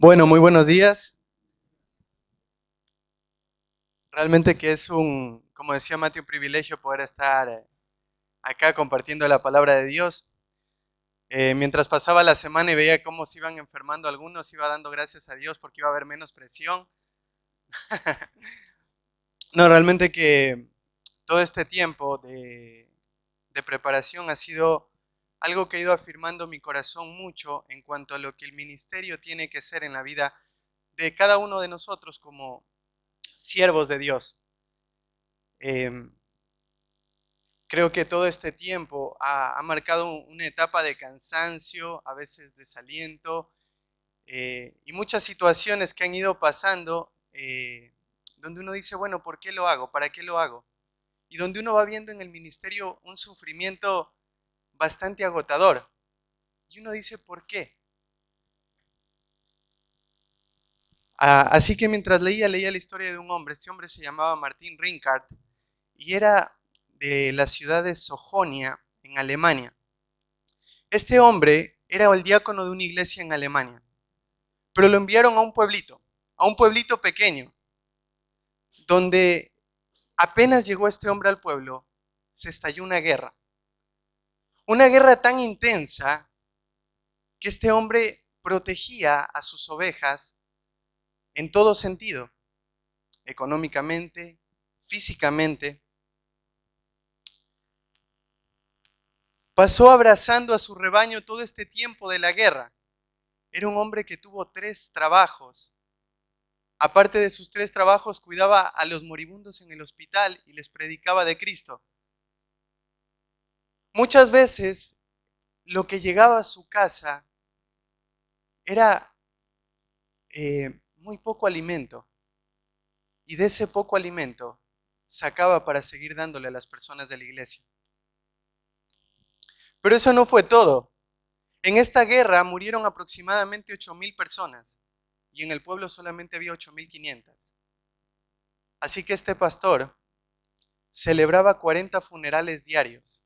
Bueno, muy buenos días. Realmente que es como decía Mati, un privilegio poder estar acá compartiendo la palabra de Dios. Mientras pasaba la semana y veía cómo se iban enfermando algunos, iba dando gracias a Dios porque iba a haber menos presión. No, realmente que todo este tiempo de preparación ha sido algo que ha ido afirmando mi corazón mucho en cuanto a lo que el ministerio tiene que ser en la vida de cada uno de nosotros como siervos de Dios. Em, Creo que todo este tiempo ha marcado una etapa de cansancio, a veces desaliento, y muchas situaciones que han ido pasando, donde uno dice, bueno, ¿por qué lo hago? ¿Para qué lo hago? Y donde uno va viendo en el ministerio un sufrimiento bastante agotador. Y uno dice, ¿por qué? Así que mientras leía la historia de un hombre, este hombre se llamaba Martín Rinkart y era de la ciudad de Sojonia, en Alemania. Este hombre era el diácono de una iglesia en Alemania, pero lo enviaron a un pueblito pequeño, donde apenas llegó este hombre al pueblo, se estalló una guerra tan intensa que este hombre protegía a sus ovejas en todo sentido, económicamente, físicamente. Pasó abrazando a su rebaño todo este tiempo de la guerra. Era un hombre que tuvo 3 trabajos. Aparte de sus 3 trabajos, cuidaba a los moribundos en el hospital y les predicaba de Cristo. Muchas veces lo que llegaba a su casa era muy poco alimento, y de ese poco alimento sacaba para seguir dándole a las personas de la iglesia. Pero eso no fue todo. En esta guerra murieron aproximadamente 8,000 personas y en el pueblo solamente había 8,500. Así que este pastor celebraba 40 funerales diarios.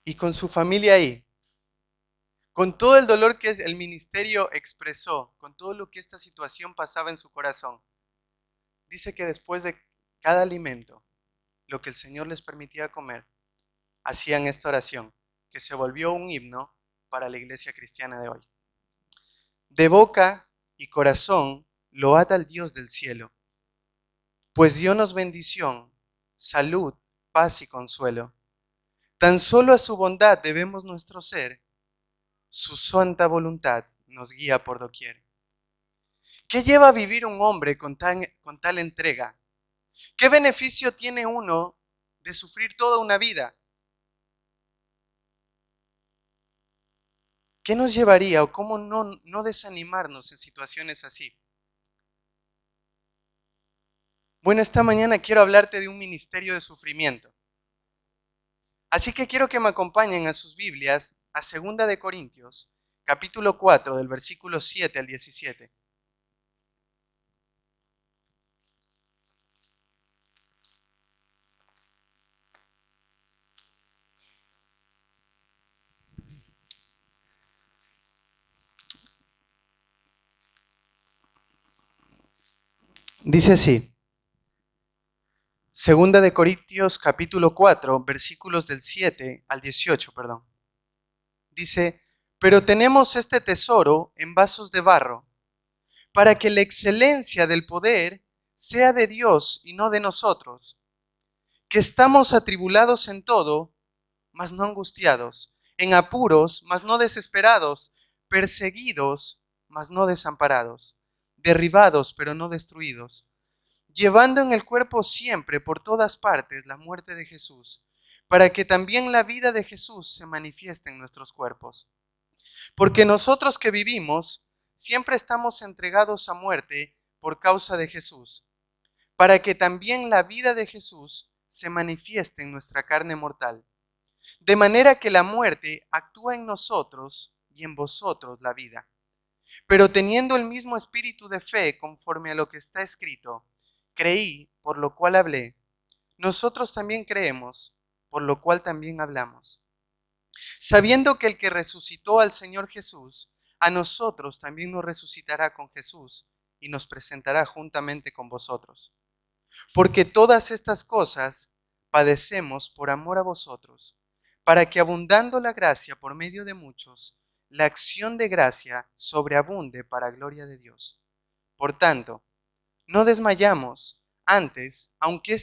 Y con su familia ahí, con todo el dolor que el ministerio expresó, con todo lo que esta situación pasaba en su corazón, dice que después de cada alimento, lo que el Señor les permitía comer, hacían esta oración, que se volvió un himno para la iglesia cristiana de hoy. De boca y corazón load al Dios del cielo, pues diónos bendición, salud, paz y consuelo. Tan solo a su bondad debemos nuestro ser, su santa voluntad nos guía por doquier. ¿Qué lleva a vivir un hombre con tal entrega? ¿Qué beneficio tiene uno de sufrir toda una vida? ¿Qué nos llevaría o cómo no desanimarnos en situaciones así? Bueno, esta mañana quiero hablarte de un ministerio de sufrimiento. Así que quiero que me acompañen a sus Biblias a 2 Corintios, capítulo 4, del versículo 7 al 17. Dice así: 2 Corintios capítulo 4, versículos del 7 al 18, perdón. Dice, pero tenemos este tesoro en vasos de barro, para que la excelencia del poder sea de Dios y no de nosotros, que estamos atribulados en todo, mas no angustiados, en apuros, mas no desesperados, perseguidos, mas no desamparados, derribados, pero no destruidos, llevando en el cuerpo siempre por todas partes la muerte de Jesús, para que también la vida de Jesús se manifieste en nuestros cuerpos. Porque nosotros que vivimos siempre estamos entregados a muerte por causa de Jesús, para que también la vida de Jesús se manifieste en nuestra carne mortal. De manera que la muerte actúa en nosotros y en vosotros la vida. Pero teniendo el mismo espíritu de fe conforme a lo que está escrito, creí, por lo cual hablé. Nosotros también creemos, por lo cual también hablamos. sabiendo que el que resucitó al Señor Jesús, a nosotros también nos resucitará con Jesús y nos presentará juntamente con vosotros. Porque todas estas cosas padecemos por amor a vosotros, para que abundando la gracia por medio de muchos, la acción de gracia sobreabunde para gloria de Dios. Por tanto, no desmayamos. Antes, aunque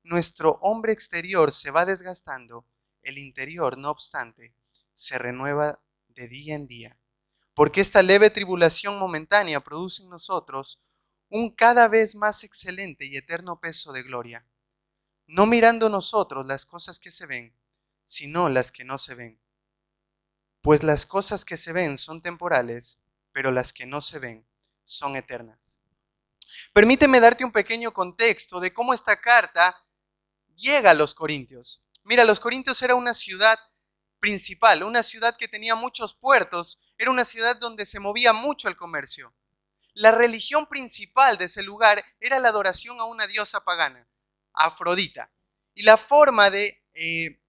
nuestro hombre exterior se va desgastando, el interior, no obstante, se renueva de día en día. Porque esta leve tribulación momentánea produce en nosotros un cada vez más excelente y eterno peso de gloria, no mirando nosotros las cosas que se ven, sino las que no se ven. Pues las cosas que se ven son temporales, pero las que no se ven son eternas. Permíteme darte un pequeño contexto de cómo esta carta llega a los Corintios. Mira, los Corintios era una ciudad principal, una ciudad que tenía muchos puertos, era una ciudad donde se movía mucho el comercio. La religión principal de ese lugar era la adoración a una diosa pagana, Afrodita. Y la forma de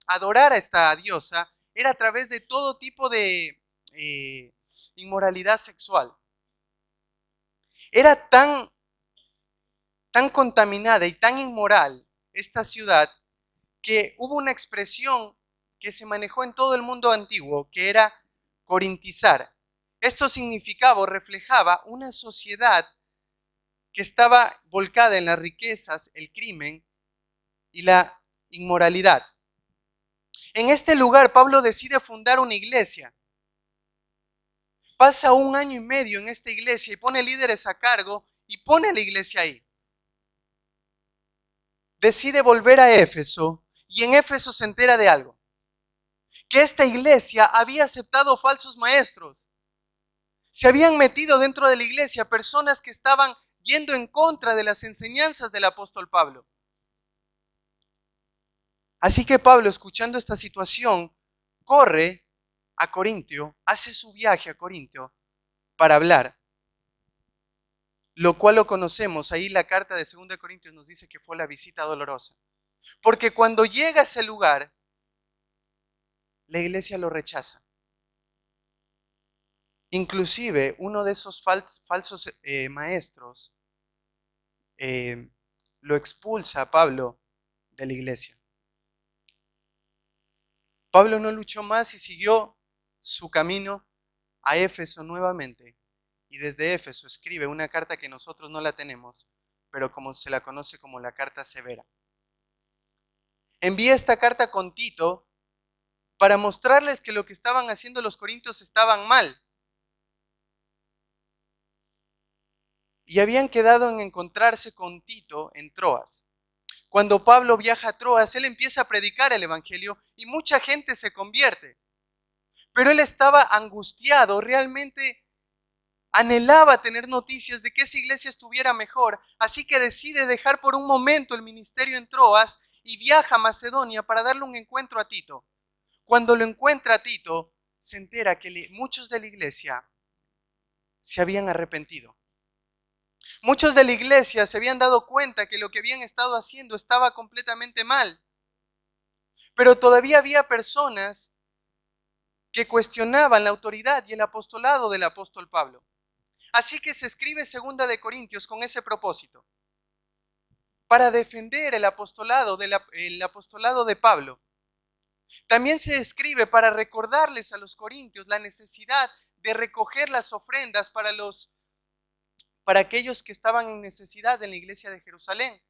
adorar a esta diosa era a través de todo tipo de inmoralidad sexual. Era tan contaminada y tan inmoral esta ciudad que hubo una expresión que se manejó en todo el mundo antiguo, que era corintizar. Esto significaba o reflejaba una sociedad que estaba volcada en las riquezas, el crimen y la inmoralidad. En este lugar Pablo decide fundar una iglesia. Pasa 1 año y medio en esta iglesia y pone líderes a cargo y pone la iglesia ahí. Decide volver a Éfeso y en Éfeso se entera de algo. Que esta iglesia había aceptado falsos maestros. Se habían metido dentro de la iglesia personas que estaban yendo en contra de las enseñanzas del apóstol Pablo. Así que Pablo, escuchando esta situación, corre a Corintio, hace su viaje a Corintio para hablar, lo cual lo conocemos. Ahí la carta de 2 Corintios nos dice que fue la visita dolorosa. Porque cuando llega a ese lugar, la iglesia lo rechaza. Inclusive uno de esos falsos maestros lo expulsa a Pablo de la iglesia. Pablo no luchó más y siguió su camino a Éfeso nuevamente. Y desde Éfeso escribe una carta que nosotros no la tenemos, pero como se la conoce como la carta severa. Envía esta carta con Tito para mostrarles que lo que estaban haciendo los corintios estaban mal. Y habían quedado en encontrarse con Tito en Troas. Cuando Pablo viaja a Troas, él empieza a predicar el evangelio y mucha gente se convierte. Pero él estaba angustiado, realmente anhelaba tener noticias de que esa iglesia estuviera mejor, así que decide dejar por un momento el ministerio en Troas y viaja a Macedonia para darle un encuentro a Tito. Cuando lo encuentra a Tito, se entera que muchos de la iglesia se habían arrepentido. Muchos de la iglesia se habían dado cuenta que lo que habían estado haciendo estaba completamente mal. Pero todavía había personas que cuestionaban la autoridad y el apostolado del apóstol Pablo. Así que se escribe 2 Corintios con ese propósito, para defender el apostolado de Pablo. También se escribe para recordarles a los corintios la necesidad de recoger las ofrendas para aquellos que estaban en necesidad en la iglesia de Jerusalén.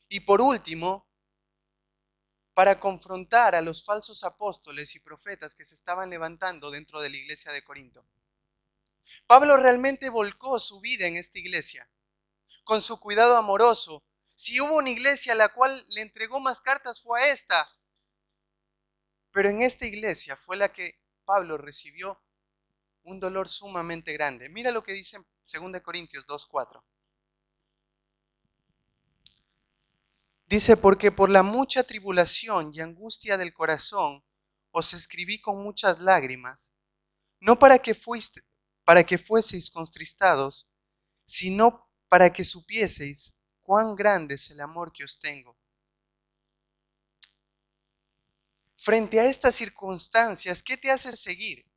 Y por último, para confrontar a los falsos apóstoles y profetas que se estaban levantando dentro de la iglesia de Corinto. Pablo realmente volcó su vida en esta iglesia, con su cuidado amoroso. Si hubo una iglesia a la cual le entregó más cartas fue a esta, pero en esta iglesia fue la que Pablo recibió un dolor sumamente grande. Mira lo que dice en 2 Corintios 2:4. Dice, porque por la mucha tribulación y angustia del corazón os escribí con muchas lágrimas, no para que fueseis contristados, sino para que supieseis cuán grande es el amor que os tengo. frente a estas circunstancias, ¿qué te hace seguir?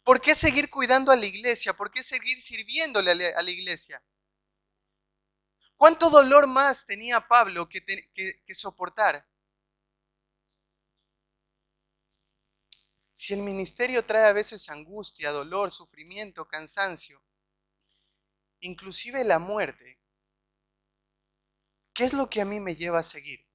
¿Por qué seguir cuidando a la iglesia? ¿Por qué seguir sirviéndole a la iglesia? ¿Cuánto dolor más tenía Pablo que soportar? Si el ministerio trae a veces angustia, dolor, sufrimiento, cansancio, inclusive la muerte, ¿qué es lo que a mí me lleva a seguir?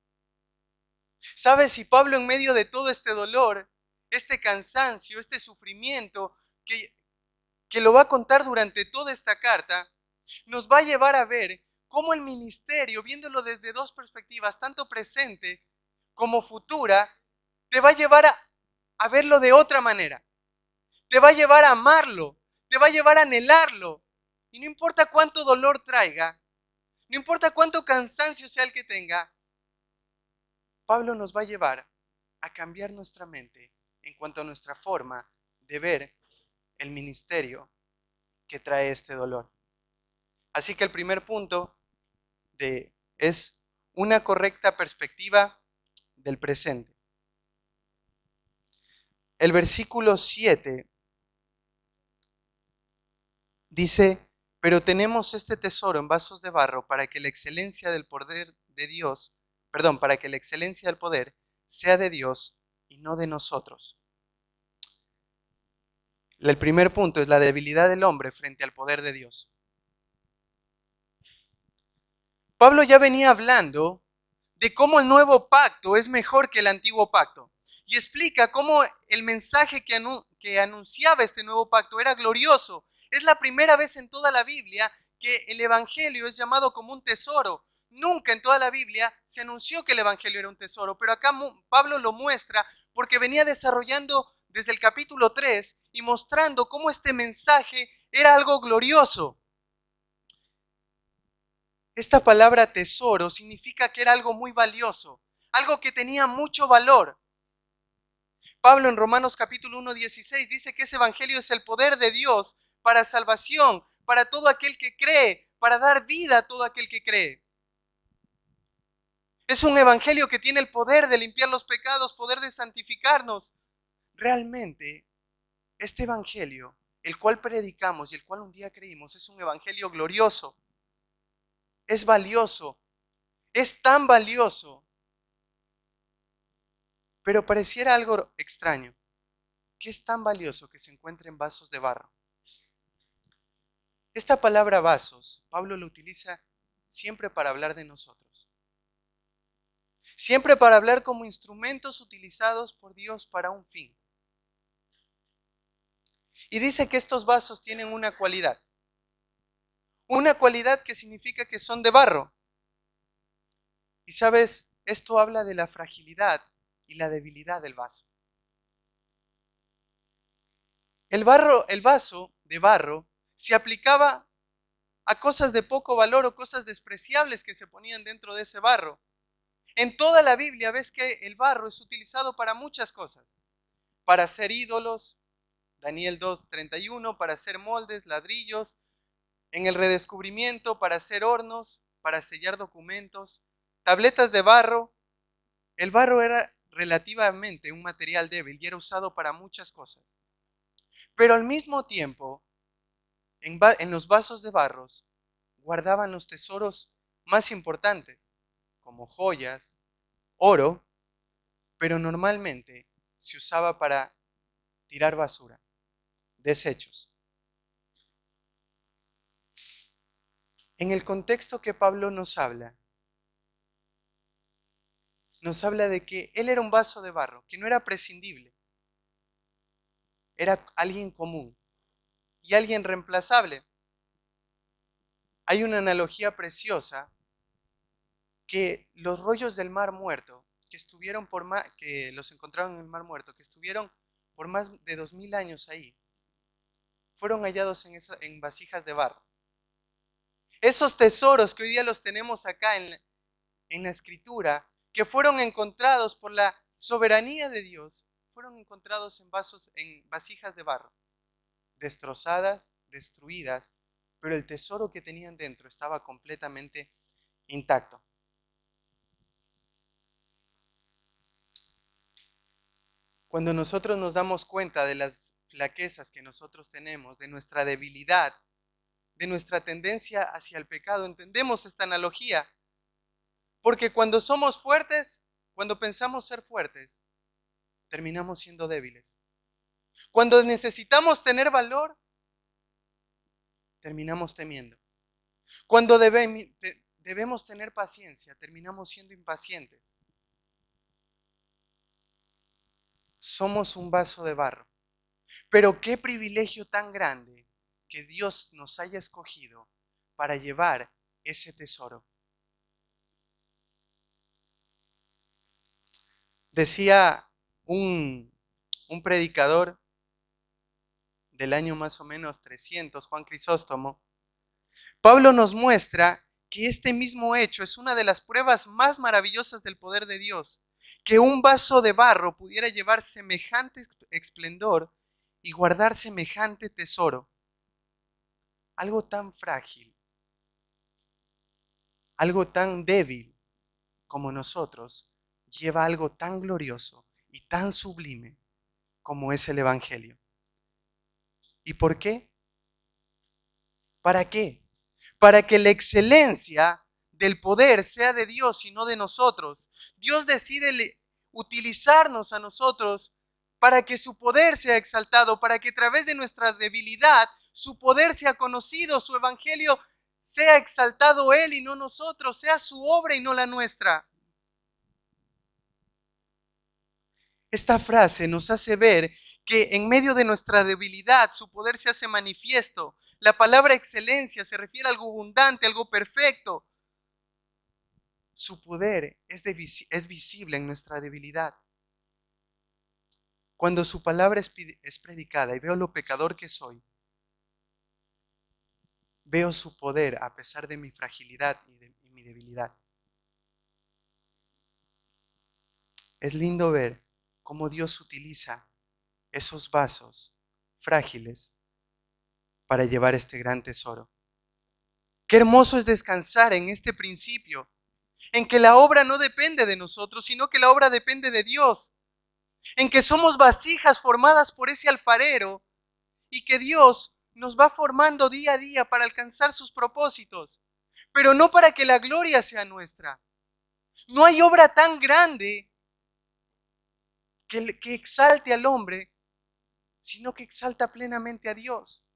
¿Sabes? Si Pablo en medio de todo este dolor, este cansancio, este sufrimiento, que lo va a contar durante toda esta carta, nos va a llevar a ver cómo el ministerio, viéndolo desde dos perspectivas, tanto presente como futura, te va a llevar a verlo de otra manera. Te va a llevar a amarlo, te va a llevar a anhelarlo. Y no importa cuánto dolor traiga, no importa cuánto cansancio sea el que tenga, Pablo nos va a llevar a cambiar nuestra mente en cuanto a nuestra forma de ver el ministerio que trae este dolor. Así que el primer punto es una correcta perspectiva del presente. El versículo 7 dice, pero tenemos este tesoro en vasos de barro para que la excelencia del poder de Dios, para que la excelencia del poder sea de Dios y no de nosotros. El primer punto es la debilidad del hombre frente al poder de Dios. Pablo ya venía hablando de cómo el nuevo pacto es mejor que el antiguo pacto. Y explica cómo el mensaje que anunciaba este nuevo pacto era glorioso. Es la primera vez en toda la Biblia que el evangelio es llamado como un tesoro. Nunca en toda la Biblia se anunció que el evangelio era un tesoro, pero acá Pablo lo muestra porque venía desarrollando desde el capítulo 3 y mostrando cómo este mensaje era algo glorioso. Esta palabra tesoro significa que era algo muy valioso, algo que tenía mucho valor. Pablo en Romanos capítulo 1:16 dice que ese evangelio es el poder de Dios para salvación, para todo aquel que cree, para dar vida a todo aquel que cree. Es un evangelio que tiene el poder de limpiar los pecados, poder de santificarnos. Realmente, este evangelio, el cual predicamos y el cual un día creímos, es un evangelio glorioso, es valioso, es tan valioso, pero pareciera algo extraño. ¿Qué es tan valioso que se encuentre en vasos de barro? Esta palabra vasos, Pablo lo utiliza siempre para hablar de nosotros. Siempre para hablar como instrumentos utilizados por Dios para un fin. Y dice que estos vasos tienen una cualidad. Una cualidad que significa que son de barro. Y sabes, esto habla de la fragilidad y la debilidad del vaso. El vaso de barro se aplicaba a cosas de poco valor o cosas despreciables que se ponían dentro de ese barro. En toda la Biblia ves que el barro es utilizado para muchas cosas. Para hacer ídolos, Daniel 2:31, para hacer moldes, ladrillos, en el redescubrimiento, para hacer hornos, para sellar documentos, tabletas de barro. El barro era relativamente un material débil y era usado para muchas cosas. Pero al mismo tiempo, en los vasos de barros guardaban los tesoros más importantes, como joyas, oro, pero normalmente se usaba para tirar basura, desechos. En el contexto que Pablo nos habla de que él era un vaso de barro, que no era prescindible, era alguien común y alguien reemplazable. Hay una analogía preciosa que los rollos del Mar Muerto, que los encontraron en el Mar Muerto, que estuvieron por más de 2000 años ahí, fueron hallados en vasijas de barro. Esos tesoros que hoy día los tenemos acá en la escritura, que fueron encontrados por la soberanía de Dios, fueron encontrados en vasijas de barro, destrozadas, destruidas, pero el tesoro que tenían dentro estaba completamente intacto. Cuando nosotros nos damos cuenta de las flaquezas que nosotros tenemos, de nuestra debilidad, de nuestra tendencia hacia el pecado, entendemos esta analogía. Porque cuando somos fuertes, cuando pensamos ser fuertes, terminamos siendo débiles. Cuando necesitamos tener valor, terminamos temiendo. Cuando debemos tener paciencia, terminamos siendo impacientes. Somos un vaso de barro. Pero qué privilegio tan grande que Dios nos haya escogido para llevar ese tesoro. Decía un predicador del año más o menos 300, Juan Crisóstomo, Pablo nos muestra que este mismo hecho es una de las pruebas más maravillosas del poder de Dios, que un vaso de barro pudiera llevar semejante esplendor y guardar semejante tesoro. Algo tan frágil, algo tan débil como nosotros, lleva algo tan glorioso y tan sublime como es el Evangelio. ¿Y por qué? ¿Para qué? Para que la excelencia del poder sea de Dios y no de nosotros. Dios decide utilizarnos a nosotros para que su poder sea exaltado, para que a través de nuestra debilidad su poder sea conocido, su evangelio sea exaltado Él y no nosotros, sea su obra y no la nuestra. Esta frase nos hace ver que en medio de nuestra debilidad su poder se hace manifiesto. La palabra excelencia se refiere a algo abundante, algo perfecto. Su poder es visible en nuestra debilidad. Cuando su palabra es predicada y veo lo pecador que soy, veo su poder a pesar de mi fragilidad y mi debilidad. Es lindo ver cómo Dios utiliza esos vasos frágiles para llevar este gran tesoro. Qué hermoso es descansar en este principio, en que la obra no depende de nosotros, sino que la obra depende de Dios, en que somos vasijas formadas por ese alfarero y que Dios nos va formando día a día para alcanzar sus propósitos, pero no para que la gloria sea nuestra. No hay obra tan grande que exalte al hombre, sino que exalta plenamente a Dios.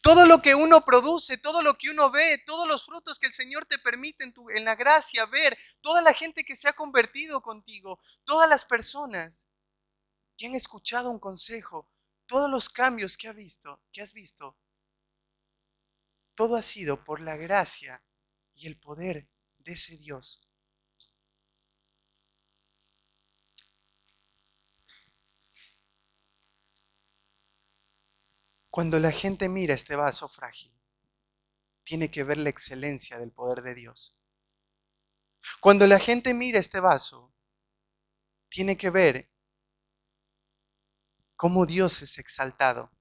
Todo lo que uno produce, todo lo que uno ve, todos los frutos que el Señor te permite en la gracia ver, toda la gente que se ha convertido contigo, todas las personas que han escuchado un consejo, todos los cambios que has visto, todo ha sido por la gracia y el poder de ese Dios. Cuando la gente mira este vaso frágil, tiene que ver la excelencia del poder de Dios. Cuando la gente mira este vaso, tiene que ver cómo Dios es exaltado.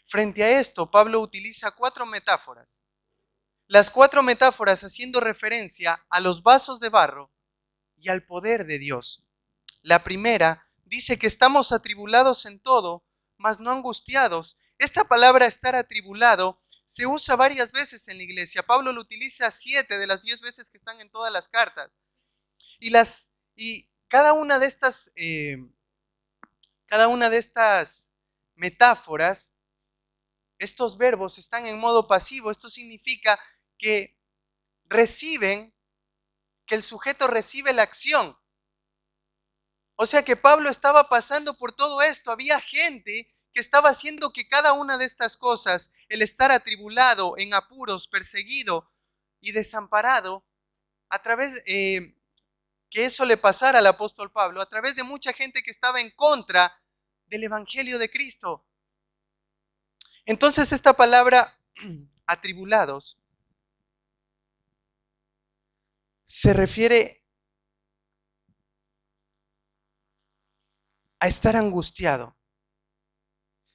Frente a esto, Pablo utiliza 4 metáforas. Las 4 metáforas haciendo referencia a los vasos de barro y al poder de Dios. La primera dice que estamos atribulados en todo, mas no angustiados. Esta palabra estar atribulado se usa varias veces en la iglesia. Pablo lo utiliza 7 de las 10 veces que están en todas las cartas. Y cada una de estas metáforas, estos verbos están en modo pasivo. Esto significa que el sujeto recibe la acción. O sea que Pablo estaba pasando por todo esto. Había gente que estaba haciendo que cada una de estas cosas, el estar atribulado, en apuros, perseguido y desamparado, a través que eso le pasara al apóstol Pablo, a través de mucha gente que estaba en contra del evangelio de Cristo. Entonces esta palabra atribulados se refiere a estar angustiado.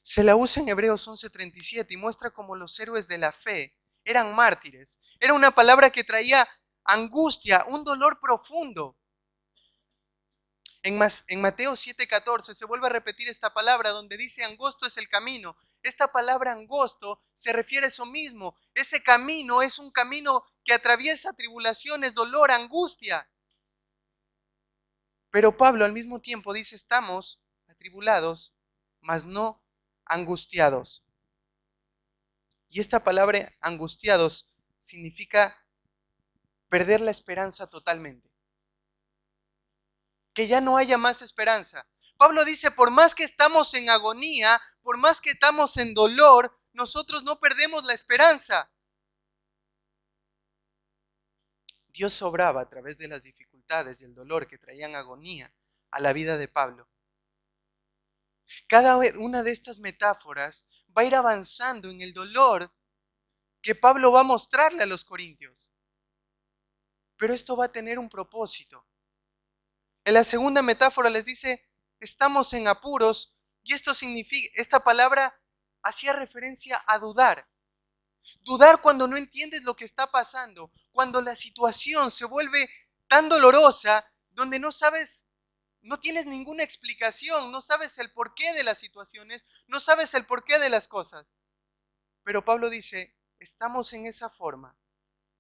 Se la usa en Hebreos 11:37 y muestra cómo los héroes de la fe eran mártires. Era una palabra que traía angustia, un dolor profundo. En Mateo 7:14 se vuelve a repetir esta palabra donde dice angosto es el camino. Esta palabra angosto se refiere a eso mismo. Ese camino es un camino que atraviesa tribulaciones, dolor, angustia. Pero Pablo al mismo tiempo dice estamos atribulados, mas no angustiados. Y esta palabra angustiados significa perder la esperanza totalmente. Que ya no haya más esperanza. Pablo dice, por más que estamos en agonía, por más que estamos en dolor, nosotros no perdemos la esperanza. Dios obraba a través de las dificultades y el dolor que traían agonía a la vida de Pablo. Cada una de estas metáforas va a ir avanzando en el dolor que Pablo va a mostrarle a los corintios. Pero esto va a tener un propósito. En la segunda metáfora les dice, estamos en apuros, y esto significa, esta palabra hacía referencia a dudar. Dudar cuando no entiendes lo que está pasando, cuando la situación se vuelve tan dolorosa, donde no sabes, no tienes ninguna explicación, no sabes el porqué de las situaciones, no sabes el porqué de las cosas. Pero Pablo dice, estamos en esa forma,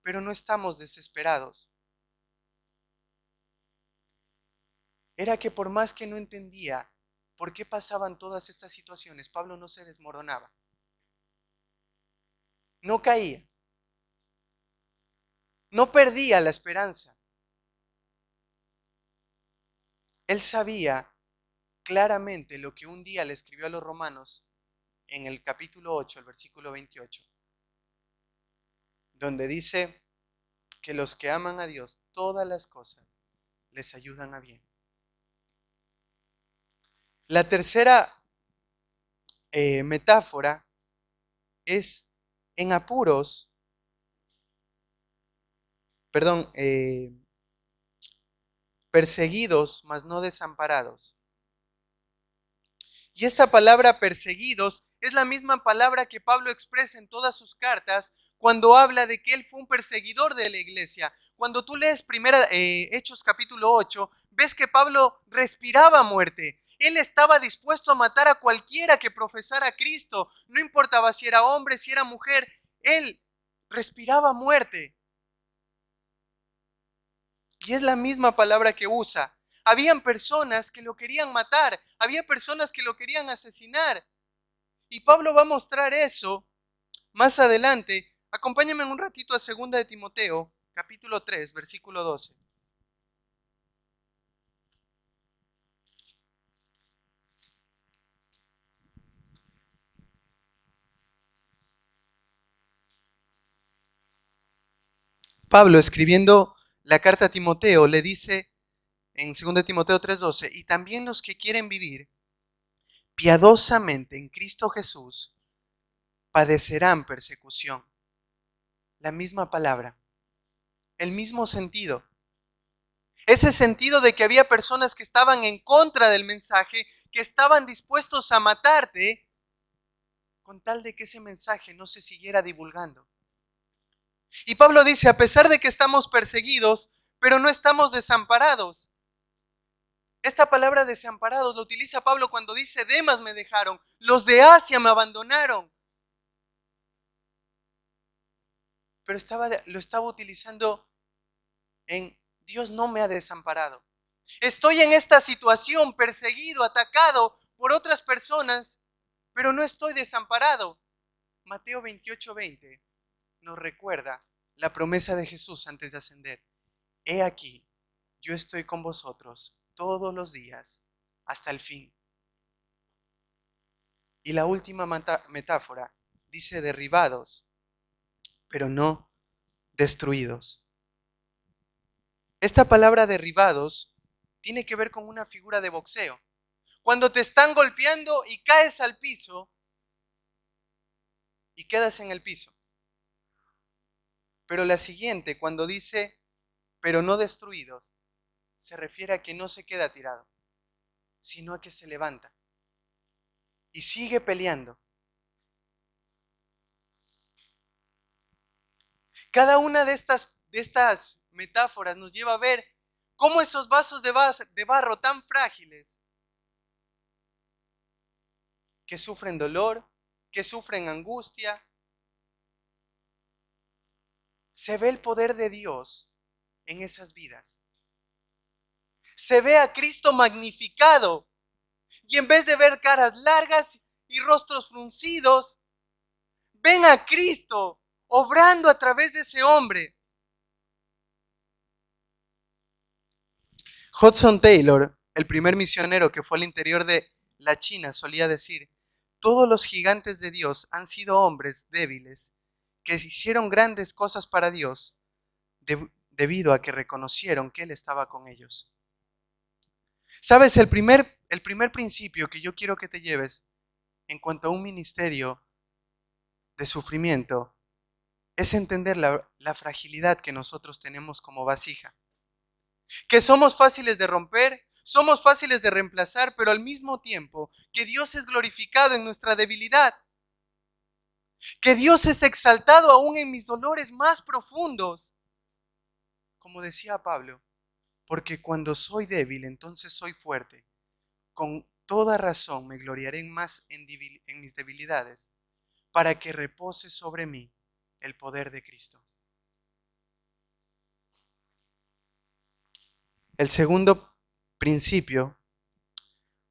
pero no estamos desesperados. Era que por más que no entendía por qué pasaban todas estas situaciones, Pablo no se desmoronaba. No caía. No perdía la esperanza. Él sabía claramente lo que un día le escribió a los romanos en el capítulo 8, el versículo 28, donde dice que los que aman a Dios, todas las cosas les ayudan a bien. La tercera metáfora es en apuros, perseguidos, mas no desamparados. Y esta palabra perseguidos es la misma palabra que Pablo expresa en todas sus cartas cuando habla de que él fue un perseguidor de la iglesia. Cuando tú lees Hechos capítulo 8, ves que Pablo respiraba muerte. Él estaba dispuesto a matar a cualquiera que profesara a Cristo. No importaba si era hombre, si era mujer. Él respiraba muerte. Y es la misma palabra que usa. Habían personas que lo querían matar, había personas que lo querían asesinar. Y Pablo va a mostrar eso más adelante. Acompáñame un ratito a 2 de Timoteo, capítulo 3, versículo 12. Pablo, escribiendo la carta a Timoteo, le dice en 2 de Timoteo 3:12, y también los que quieren vivir piadosamente en Cristo Jesús padecerán persecución. La misma palabra, el mismo sentido. Ese sentido de que había personas que estaban en contra del mensaje, que estaban dispuestos a matarte con tal de que ese mensaje no se siguiera divulgando. Y Pablo dice, a pesar de que estamos perseguidos, pero no estamos desamparados. Esta palabra desamparados lo utiliza Pablo cuando dice, Demas me dejaron, los de Asia me abandonaron. Pero lo estaba utilizando en Dios no me ha desamparado. Estoy en esta situación perseguido, atacado por otras personas, pero no estoy desamparado. Mateo 28:20 nos recuerda la promesa de Jesús antes de ascender. He aquí, yo estoy con vosotros todos los días hasta el fin. Y la última metáfora dice derribados, pero no destruidos. Esta palabra derribados tiene que ver con una figura de boxeo. Cuando te están golpeando y caes al piso y quedas en el piso. Pero la siguiente, cuando dice, pero no destruidos, se refiere a que no se queda tirado, sino a que se levanta y sigue peleando. Cada una de estas metáforas nos lleva a ver cómo esos vasos de barro tan frágiles, que sufren dolor, que sufren angustia, se ve el poder de Dios en esas vidas. Se ve a Cristo magnificado y en vez de ver caras largas y rostros fruncidos, ven a Cristo obrando a través de ese hombre. Hudson Taylor, el primer misionero que fue al interior de la China, solía decir: todos los gigantes de Dios han sido hombres débiles que hicieron grandes cosas para Dios debido a que reconocieron que Él estaba con ellos. ¿Sabes? El primer principio que yo quiero que te lleves en cuanto a un ministerio de sufrimiento es entender la fragilidad que nosotros tenemos como vasija. Que somos fáciles de romper, somos fáciles de reemplazar, pero al mismo tiempo que Dios es glorificado en nuestra debilidad. Que Dios es exaltado aún en mis dolores más profundos. Como decía Pablo, porque cuando soy débil, entonces soy fuerte. Con toda razón me gloriaré más en mis debilidades, para que repose sobre mí el poder de Cristo. El segundo principio,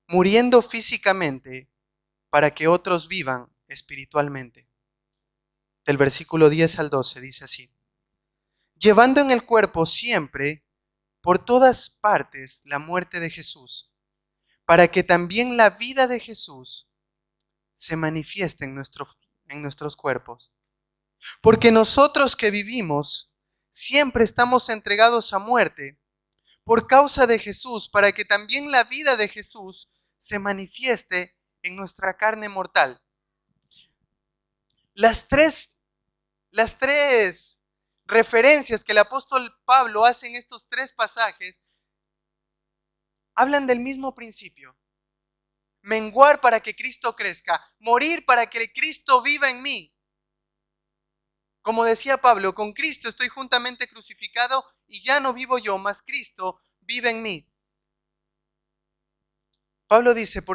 muriendo físicamente para que otros vivan espiritualmente. Del versículo 10 al 12 dice así: llevando en el cuerpo siempre, por todas partes, la muerte de Jesús, para que también la vida de Jesús se manifieste en nuestros cuerpos. Porque nosotros que vivimos, siempre estamos entregados a muerte por causa de Jesús, para que también la vida de Jesús se manifieste en nuestra carne mortal. Las tres referencias que el apóstol Pablo hace en estos tres pasajes hablan del mismo principio. Menguar para que Cristo crezca, morir para que Cristo viva en mí. Como decía Pablo, con Cristo estoy juntamente crucificado y ya no vivo yo, mas Cristo vive en mí. Pablo dice,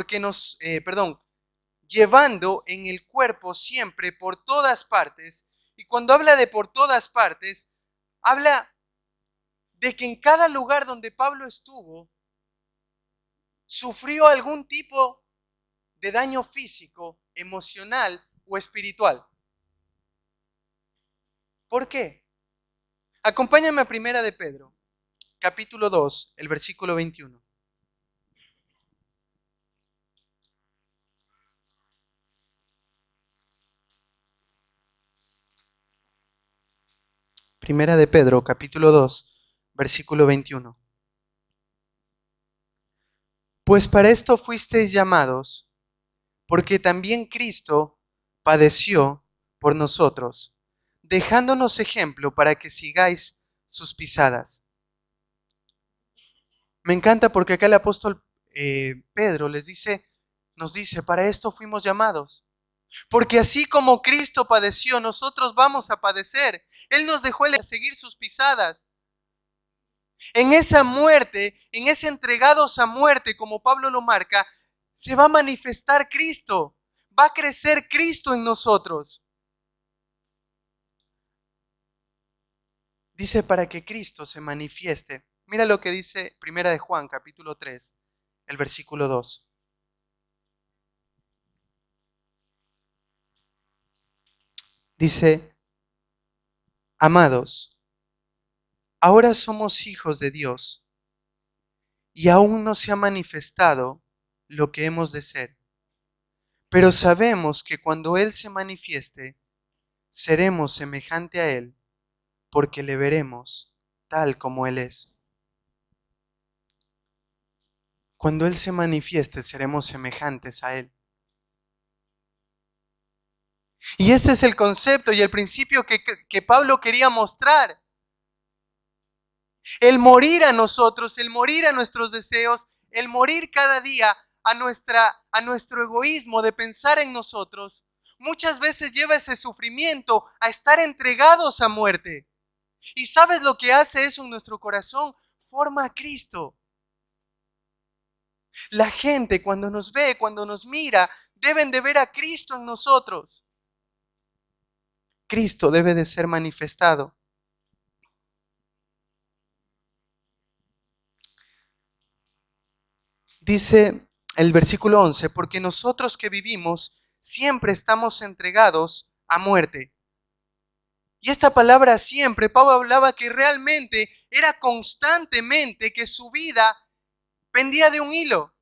llevando en el cuerpo siempre por todas partes. Y cuando habla de por todas partes, habla de que en cada lugar donde Pablo estuvo, sufrió algún tipo de daño físico, emocional o espiritual. ¿Por qué? Acompáñame a Primera de Pedro, capítulo 2, el versículo 21. Primera de Pedro, capítulo 2, versículo 21. Pues para esto fuisteis llamados, porque también Cristo padeció por nosotros, dejándonos ejemplo para que sigáis sus pisadas. Me encanta porque acá el apóstol Pedro nos dice, para esto fuimos llamados. Porque así como Cristo padeció, nosotros vamos a padecer. Él nos dejó el seguir sus pisadas. En esa muerte, en ese entregados a muerte, como Pablo lo marca, se va a manifestar Cristo. Va a crecer Cristo en nosotros. Dice para que Cristo se manifieste. Mira lo que dice Primera de Juan, capítulo 3, el versículo 2. Dice, amados, ahora somos hijos de Dios y aún no se ha manifestado lo que hemos de ser. Pero sabemos que cuando Él se manifieste, seremos semejante a Él, porque le veremos tal como Él es. Cuando Él se manifieste, seremos semejantes a Él. Y este es el concepto y el principio que Pablo quería mostrar. El morir a nosotros, el morir a nuestros deseos, el morir cada día a nuestro egoísmo de pensar en nosotros, muchas veces lleva ese sufrimiento a estar entregados a muerte. ¿Y sabes lo que hace eso en nuestro corazón? conforma a Cristo. La gente cuando nos ve, cuando nos mira, deben de ver a Cristo en nosotros. Cristo debe de ser manifestado. Dice el versículo 11, porque nosotros que vivimos siempre estamos entregados a muerte. Y esta palabra siempre, Pablo hablaba que realmente era constantemente, que su vida pendía de un hilo.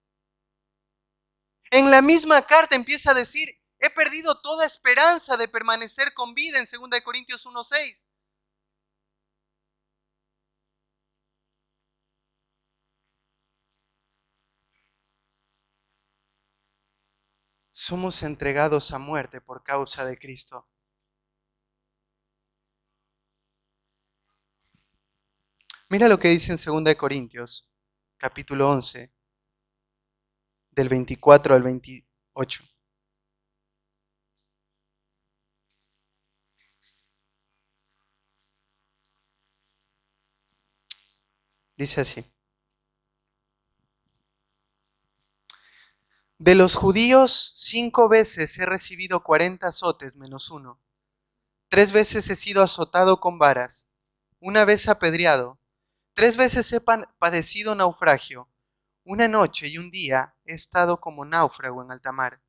En la misma carta empieza a decir, he perdido toda esperanza de permanecer con vida en 2 Corintios 1:6. Somos entregados a muerte por causa de Cristo. Mira lo que dice en 2 Corintios, capítulo 11, del 24 al 28. Dice así. De los judíos 5 veces he recibido 40 azotes menos uno. 3 veces he sido azotado con varas. 1 vez apedreado. 3 veces he padecido naufragio. 1 noche y 1 día he estado como náufrago en alta mar.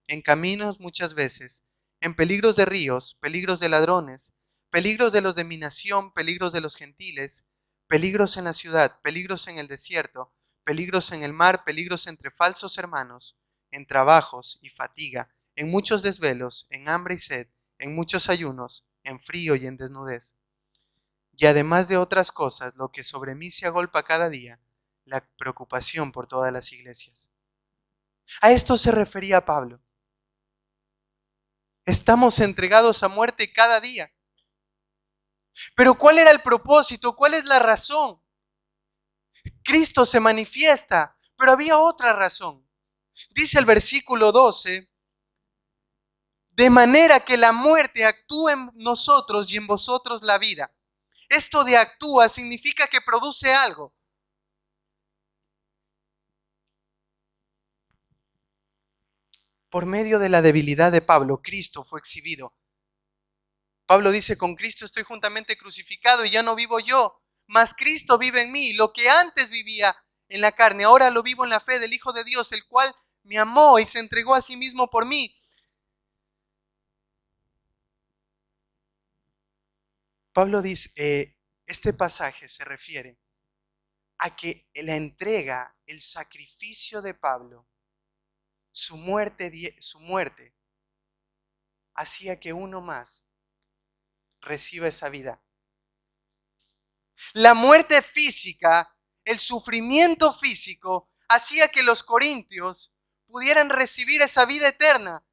En caminos muchas veces. En peligros de ríos, peligros de ladrones, peligros de los de mi nación, peligros de los gentiles, peligros en la ciudad, peligros en el desierto, peligros en el mar, peligros entre falsos hermanos, en trabajos y fatiga, en muchos desvelos, en hambre y sed, en muchos ayunos, en frío y en desnudez. Y además de otras cosas, lo que sobre mí se agolpa cada día, la preocupación por todas las iglesias. A esto se refería Pablo. Estamos entregados a muerte cada día. Pero ¿cuál era el propósito? ¿Cuál es la razón? Cristo se manifiesta, pero había otra razón. Dice el versículo 12, de manera que la muerte actúa en nosotros y en vosotros la vida. Esto de actúa significa que produce algo. Por medio de la debilidad de Pablo, Cristo fue exhibido. Pablo dice, con Cristo estoy juntamente crucificado y ya no vivo yo, mas Cristo vive en mí. Lo que antes vivía en la carne, ahora lo vivo en la fe del Hijo de Dios, el cual me amó y se entregó a sí mismo por mí. Pablo dice, este pasaje se refiere a que la entrega, el sacrificio de Pablo, su muerte hacía que uno más reciba esa vida. La muerte física, el sufrimiento físico, hacía que los corintios pudieran recibir esa vida eterna.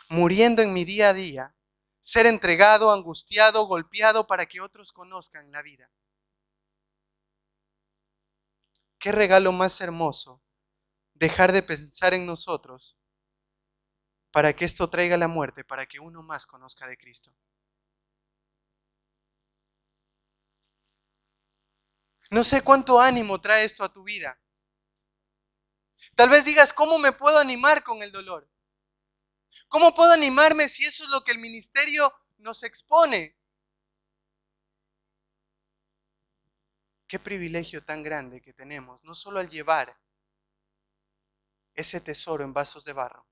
Muriendo en mi día a día, ser entregado, angustiado, golpeado para que otros conozcan la vida. Qué regalo más hermoso, dejar de pensar en nosotros para que esto traiga la muerte, para que uno más conozca de Cristo. No sé cuánto ánimo trae esto a tu vida. Tal vez digas, ¿cómo me puedo animar con el dolor? ¿Cómo puedo animarme si eso es lo que el ministerio nos expone? Qué privilegio tan grande que tenemos, no solo al llevar ese tesoro en vasos de barro,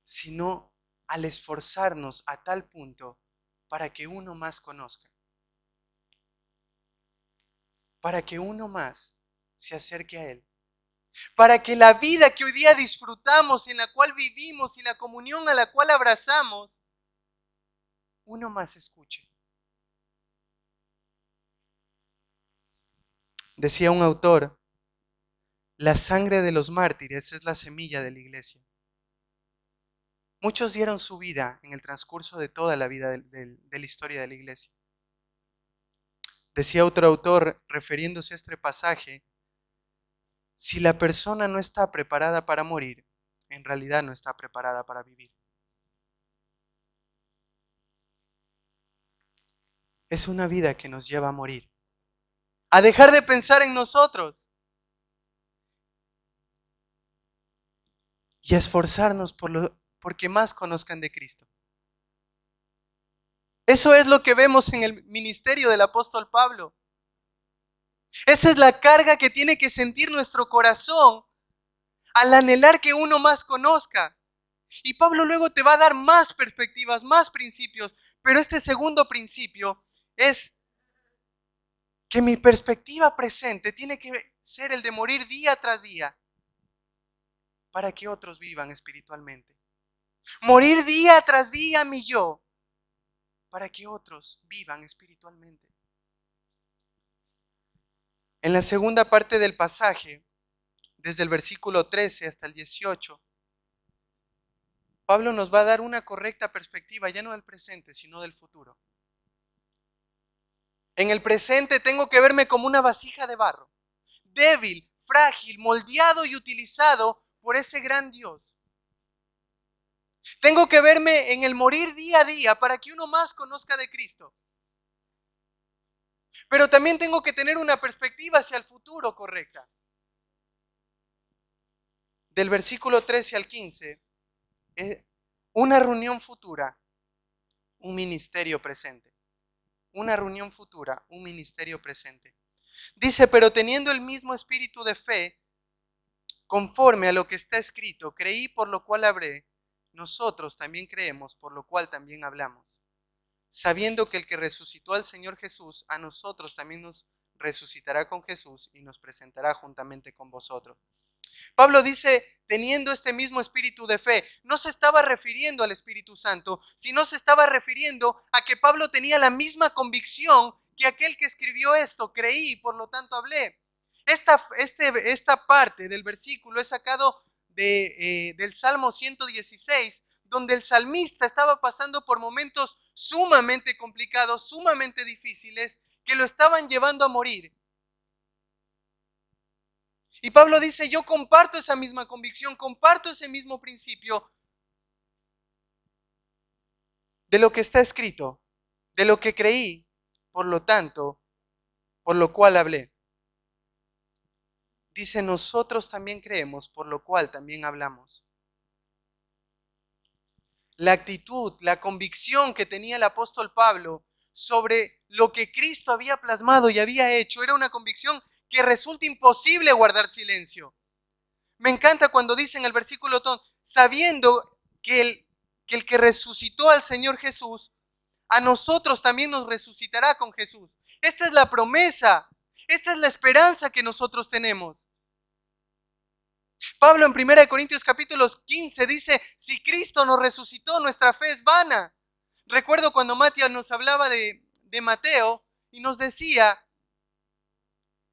sino al esforzarnos a tal punto para que uno más conozca, para que uno más se acerque a Él, para que la vida que hoy día disfrutamos y en la cual vivimos y la comunión a la cual abrazamos, uno más escuche. Decía un autor, la sangre de los mártires es la semilla de la iglesia. Muchos dieron su vida en el transcurso de toda la vida de la historia de la iglesia. Decía otro autor, refiriéndose a este pasaje, si la persona no está preparada para morir, en realidad no está preparada para vivir. es una vida que nos lleva a morir, a dejar de pensar en nosotros y a esforzarnos porque más conozcan de Cristo. Eso es lo que vemos en el ministerio del apóstol Pablo. Esa es la carga que tiene que sentir nuestro corazón al anhelar que uno más conozca. Y Pablo luego te va a dar más perspectivas, más principios, pero este segundo principio es que mi perspectiva presente tiene que ser el de morir día tras día para que otros vivan espiritualmente. Morir día tras día mi yo para que otros vivan espiritualmente. En la segunda parte del pasaje, desde el versículo 13 hasta el 18, Pablo nos va a dar una correcta perspectiva, ya no del presente, sino del futuro. En el presente tengo que verme como una vasija de barro, débil, frágil, moldeado y utilizado por ese gran Dios. Tengo que verme en el morir día a día para que uno más conozca de Cristo. Pero también tengo que tener una perspectiva hacia el futuro correcta. Del versículo 13 al 15, una reunión futura, un ministerio presente. Una reunión futura, un ministerio presente. Dice, pero teniendo el mismo espíritu de fe, conforme a lo que está escrito, creí por lo cual hablé, nosotros también creemos por lo cual también hablamos. Sabiendo que el que resucitó al Señor Jesús, a nosotros también nos resucitará con Jesús y nos presentará juntamente con vosotros. Pablo dice, teniendo este mismo espíritu de fe, no se estaba refiriendo al Espíritu Santo, sino se estaba refiriendo a que Pablo tenía la misma convicción que aquel que escribió esto, creí, por lo tanto hablé. Esta parte del versículo es sacado del Salmo 116, donde el salmista estaba pasando por momentos sumamente complicados, sumamente difíciles, que lo estaban llevando a morir. Y Pablo dice, yo comparto esa misma convicción, comparto ese mismo principio de lo que está escrito, de lo que creí, por lo tanto, por lo cual hablé. Dice, nosotros también creemos, por lo cual también hablamos. La actitud, la convicción que tenía el apóstol Pablo sobre lo que Cristo había plasmado y había hecho, era una convicción que resulta imposible guardar silencio. Me encanta cuando dice en el versículo 2, sabiendo que el que resucitó al Señor Jesús, a nosotros también nos resucitará con Jesús. Esta es la promesa, esta es la esperanza que nosotros tenemos. Pablo en 1 Corintios capítulo 15 dice, si Cristo nos resucitó, nuestra fe es vana. Recuerdo cuando Matías nos hablaba de Mateo y nos decía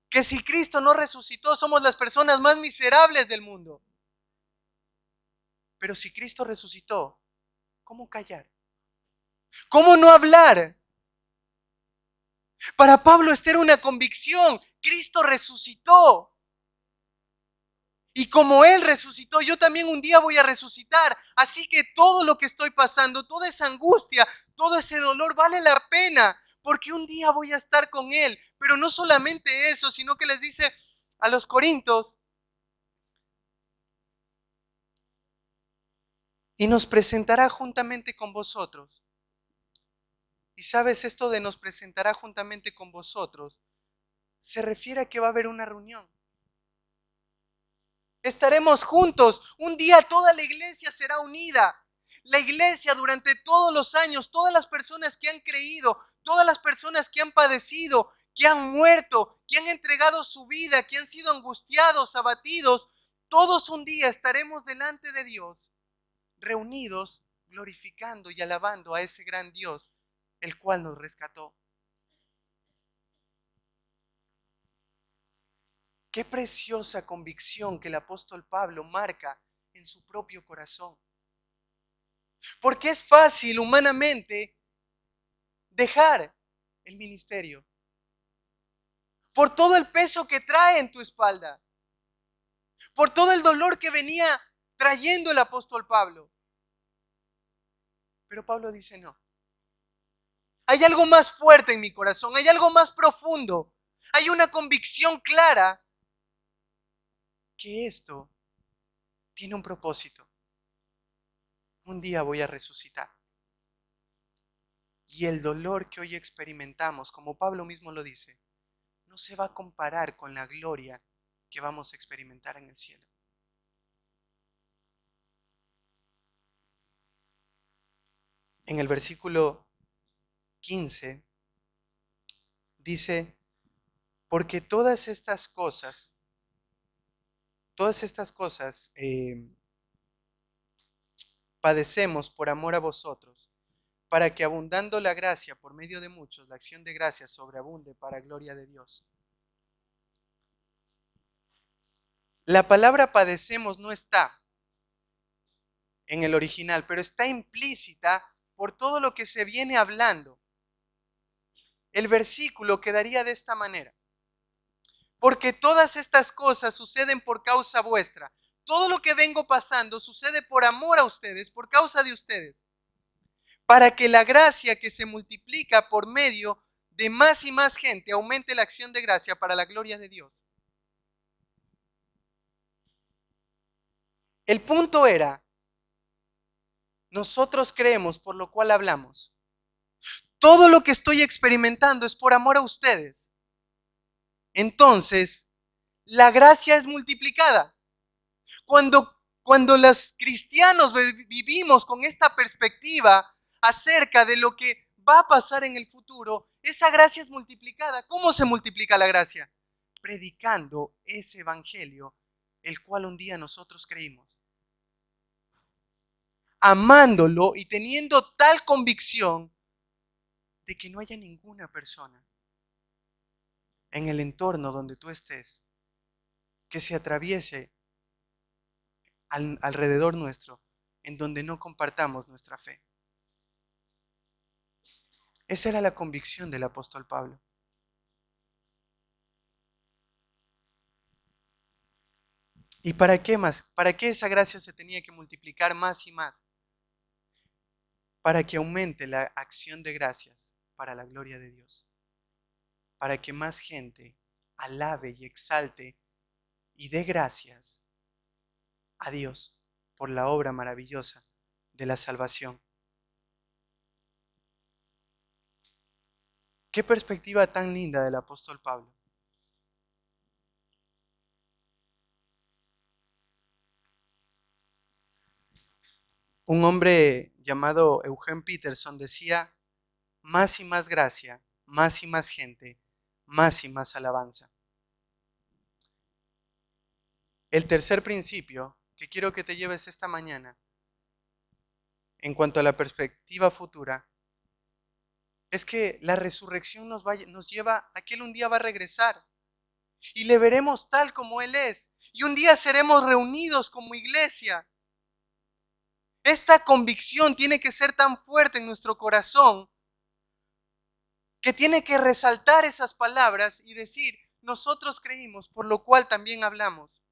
que si Cristo no resucitó, somos las personas más miserables del mundo. Pero si Cristo resucitó, ¿cómo callar? ¿Cómo no hablar? Para Pablo esta era una convicción. Cristo resucitó. Y como Él resucitó, yo también un día voy a resucitar. Así que todo lo que estoy pasando, toda esa angustia, todo ese dolor vale la pena. Porque un día voy a estar con Él. Pero no solamente eso, sino que les dice a los corintios, y nos presentará juntamente con vosotros. Y sabes, esto de nos presentará juntamente con vosotros se refiere a que va a haber una reunión. Estaremos juntos. Un día toda la iglesia será unida. La iglesia durante todos los años, todas las personas que han creído, todas las personas que han padecido, que han muerto, que han entregado su vida, que han sido angustiados, abatidos, todos un día estaremos delante de Dios, reunidos, glorificando y alabando a ese gran Dios, el cual nos rescató. Qué preciosa convicción que el apóstol Pablo marca en su propio corazón. Porque es fácil humanamente dejar el ministerio por todo el peso que trae en tu espalda, por todo el dolor que venía trayendo el apóstol Pablo. Pero Pablo dice no. Hay algo más fuerte en mi corazón, hay algo más profundo, hay una convicción clara que esto tiene un propósito. Un día voy a resucitar. Y el dolor que hoy experimentamos, como Pablo mismo lo dice, no se va a comparar con la gloria que vamos a experimentar en el cielo. En el versículo 15 dice, porque todas estas cosas padecemos por amor a vosotros, para que abundando la gracia por medio de muchos, la acción de gracia sobreabunde para gloria de Dios. La palabra padecemos no está en el original, pero está implícita por todo lo que se viene hablando. El versículo quedaría de esta manera: porque todas estas cosas suceden por causa vuestra. Todo lo que vengo pasando sucede por amor a ustedes, por causa de ustedes, para que la gracia que se multiplica por medio de más y más gente aumente la acción de gracia para la gloria de Dios. El punto era, nosotros creemos, por lo cual hablamos. Todo lo que estoy experimentando es por amor a ustedes. Entonces, la gracia es multiplicada. Cuando los cristianos vivimos con esta perspectiva acerca de lo que va a pasar en el futuro, esa gracia es multiplicada. ¿Cómo se multiplica la gracia? Predicando ese evangelio, el cual un día nosotros creímos. Amándolo y teniendo tal convicción de que no haya ninguna persona en el entorno donde tú estés que se atraviese alrededor nuestro en donde no compartamos nuestra fe. Esa era la convicción del apóstol Pablo. ¿Y para qué más? ¿Para qué esa gracia se tenía que multiplicar más y más? Para que aumente la acción de gracias para la gloria de Dios. Para que más gente alabe y exalte y dé gracias a Dios por la obra maravillosa de la salvación. Qué perspectiva tan linda del apóstol Pablo. Un hombre llamado Eugene Peterson decía, más y más gracia, más y más gente, más y más alabanza. El tercer principio que quiero que te lleves esta mañana en cuanto a la perspectiva futura es que la resurrección nos lleva a que Él un día va a regresar y le veremos tal como Él es y un día seremos reunidos como iglesia. Esta convicción tiene que ser tan fuerte en nuestro corazón que tiene que resaltar esas palabras y decir, nosotros creímos, por lo cual también hablamos.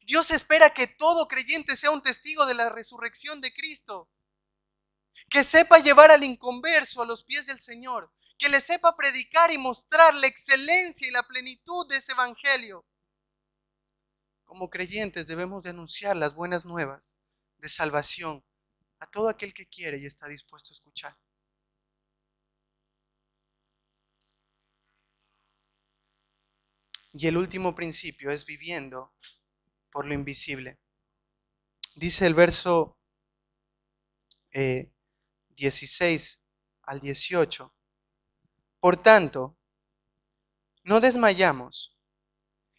Dios espera que todo creyente sea un testigo de la resurrección de Cristo, que sepa llevar al inconverso a los pies del Señor, que le sepa predicar y mostrar la excelencia y la plenitud de ese evangelio. Como creyentes debemos de anunciar las buenas nuevas de salvación a todo aquel que quiere y está dispuesto a escuchar. Y el último principio es viviendo por lo invisible. Dice el verso 16 al 18. Por tanto, no desmayamos.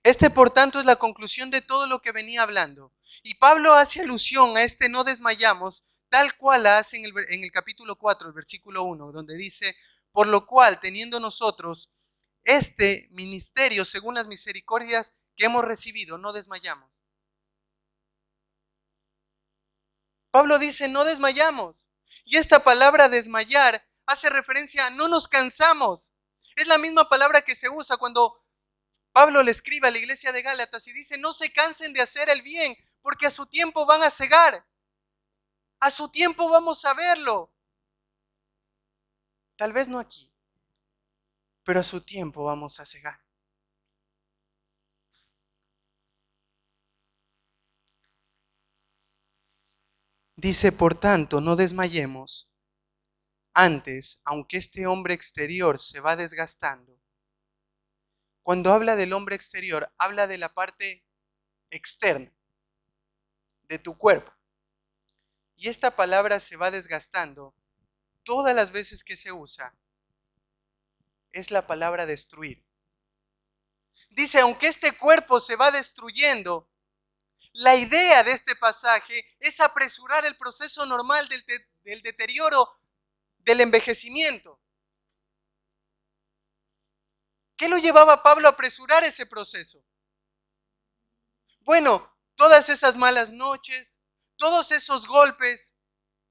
Este, por tanto, es la conclusión de todo lo que venía hablando. Y Pablo hace alusión a este no desmayamos, tal cual la hace en el capítulo 4, el versículo 1, donde dice, por lo cual, teniendo nosotros este ministerio según las misericordias que hemos recibido, no desmayamos. Pablo dice, no desmayamos. Y esta palabra desmayar hace referencia a no nos cansamos. Es la misma palabra que se usa cuando Pablo le escribe a la iglesia de Gálatas y dice, no se cansen de hacer el bien, porque a su tiempo van a cegar. A su tiempo vamos a verlo. Tal vez no aquí, pero a su tiempo vamos a cegar. Dice, por tanto, no desmayemos. Antes, aunque este hombre exterior se va desgastando, cuando habla del hombre exterior, habla de la parte externa de tu cuerpo. Y esta palabra se va desgastando todas las veces que se usa. Es la palabra destruir. Dice, aunque este cuerpo se va destruyendo, la idea de este pasaje es apresurar el proceso normal del deterioro, del envejecimiento. ¿Qué lo llevaba a Pablo a apresurar ese proceso? Bueno, todas esas malas noches, todos esos golpes,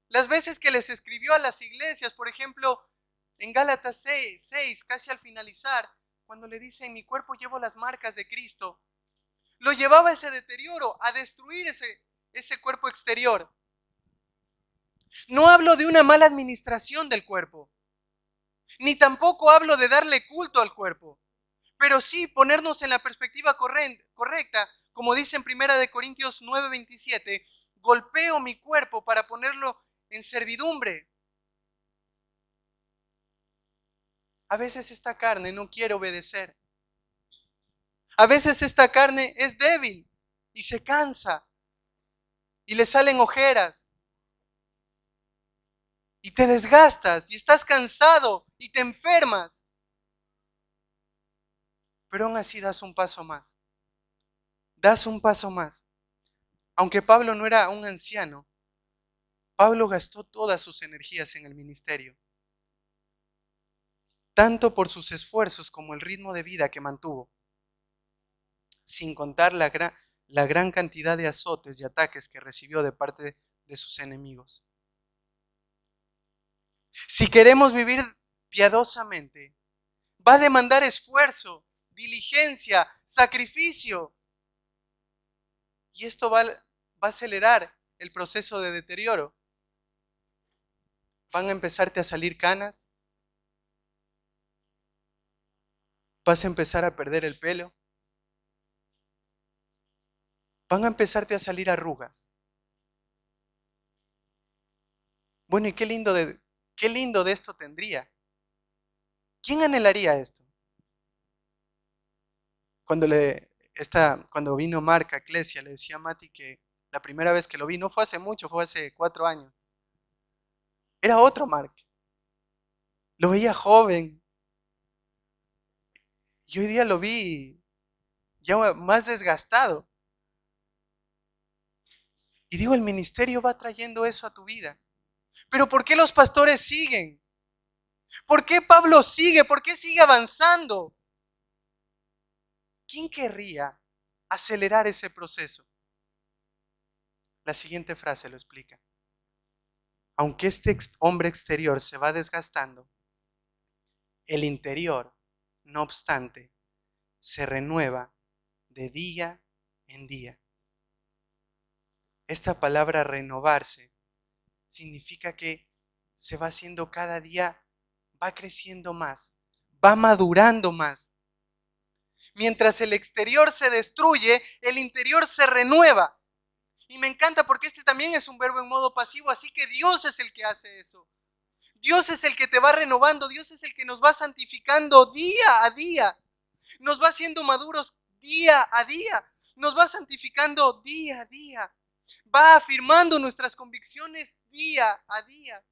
las veces que les escribió a las iglesias, por ejemplo, en Gálatas 6, casi al finalizar, cuando le dice, en mi cuerpo llevo las marcas de Cristo, lo llevaba a ese deterioro, a destruir ese cuerpo exterior. No hablo de una mala administración del cuerpo, ni tampoco hablo de darle culto al cuerpo, pero sí ponernos en la perspectiva correcta, como dice en 1 Corintios 9:27, golpeo mi cuerpo para ponerlo en servidumbre. A veces esta carne no quiere obedecer. A veces esta carne es débil y se cansa y le salen ojeras y te desgastas y estás cansado y te enfermas. Pero aún así das un paso más. Das un paso más. Aunque Pablo no era un anciano, Pablo gastó todas sus energías en el ministerio, tanto por sus esfuerzos como el ritmo de vida que mantuvo, sin contar la gran cantidad de azotes y ataques que recibió de parte de sus enemigos. Si queremos vivir piadosamente, va a demandar esfuerzo, diligencia, sacrificio. Y esto va a acelerar el proceso de deterioro. Van a empezarte a salir canas, vas a empezar a perder el pelo, van a empezarte a salir arrugas. Bueno, ¿y qué lindo de esto tendría? ¿Quién anhelaría esto? Cuando vino Mark a Iglesia, le decía a Mati que la primera vez que lo vi, no fue hace mucho, fue hace 4 años. Era otro Mark. Lo veía joven. Y hoy día lo vi ya más desgastado. Y digo, el ministerio va trayendo eso a tu vida. Pero ¿por qué los pastores siguen? ¿Por qué Pablo sigue? ¿Por qué sigue avanzando? ¿Quién querría acelerar ese proceso? La siguiente frase lo explica. Aunque este hombre exterior se va desgastando, el interior, no obstante, se renueva de día en día. Esta palabra renovarse significa que se va haciendo cada día, va creciendo más, va madurando más. Mientras el exterior se destruye, el interior se renueva. Y me encanta porque este también es un verbo en modo pasivo, así que Dios es el que hace eso. Dios es el que te va renovando, Dios es el que nos va santificando día a día. Nos va haciendo maduros día a día. Nos va santificando día a día. Va afirmando nuestras convicciones día a día.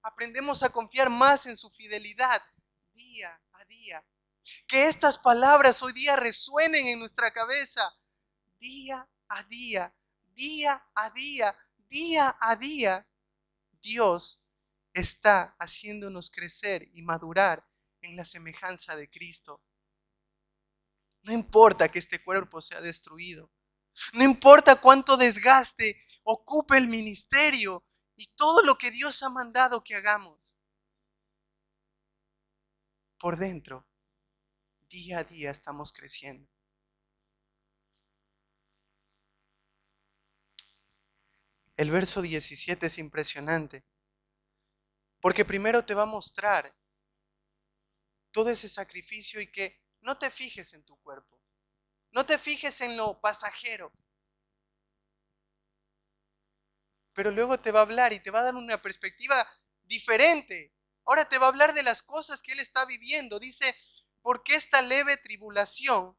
Aprendemos a confiar más en su fidelidad día a día. Que estas palabras hoy día resuenen en nuestra cabeza día a día, día a día, día a día. Dios está haciéndonos crecer y madurar en la semejanza de Cristo. No importa que este cuerpo sea destruido. No importa cuánto desgaste ocupe el ministerio y todo lo que Dios ha mandado que hagamos. Por dentro, día a día estamos creciendo. El verso 17 es impresionante, Porque primero te va a mostrar todo ese sacrificio y que no te fijes en tu cuerpo, no te fijes en lo pasajero. Pero luego te va a hablar y te va a dar una perspectiva diferente. Ahora te va a hablar de las cosas que él está viviendo. Dice, porque esta leve tribulación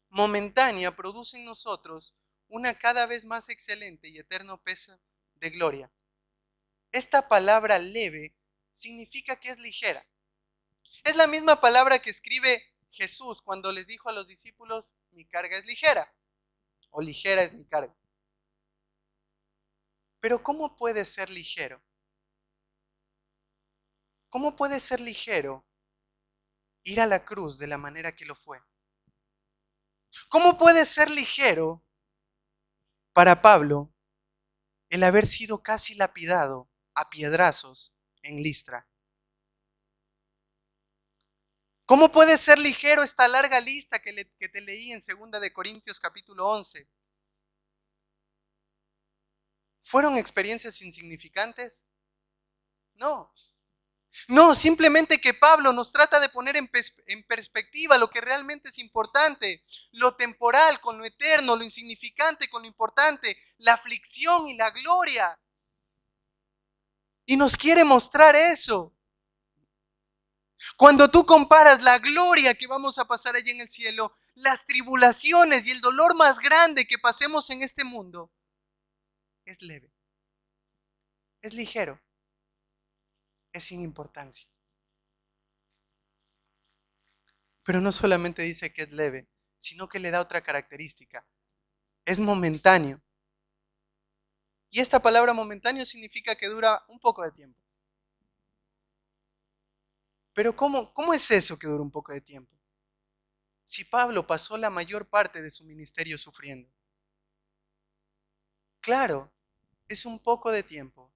momentánea produce en nosotros una cada vez más excelente y eterno peso de gloria. Esta palabra leve significa que es ligera. Es la misma palabra que escribe Jesús cuando les dijo a los discípulos, mi carga es ligera, o ligera es mi carga. Pero ¿cómo puede ser ligero? ¿Cómo puede ser ligero ir a la cruz de la manera que lo fue? ¿Cómo puede ser ligero para Pablo el haber sido casi lapidado a piedrazos en Listra? ¿Cómo puede ser ligero esta larga lista que te leí en 2 Corintios capítulo 11? ¿Fueron experiencias insignificantes? No. No, simplemente que Pablo nos trata de poner en perspectiva lo que realmente es importante, lo temporal con lo eterno, lo insignificante con lo importante, la aflicción y la gloria. Y nos quiere mostrar eso. Cuando tú comparas la gloria que vamos a pasar allí en el cielo, las tribulaciones y el dolor más grande que pasemos en este mundo, es leve, es ligero, es sin importancia. Pero no solamente dice que es leve, sino que le da otra característica. Es momentáneo. Y esta palabra momentáneo significa que dura un poco de tiempo. Pero ¿cómo es eso que dura un poco de tiempo? Si Pablo pasó la mayor parte de su ministerio sufriendo. Claro, es un poco de tiempo.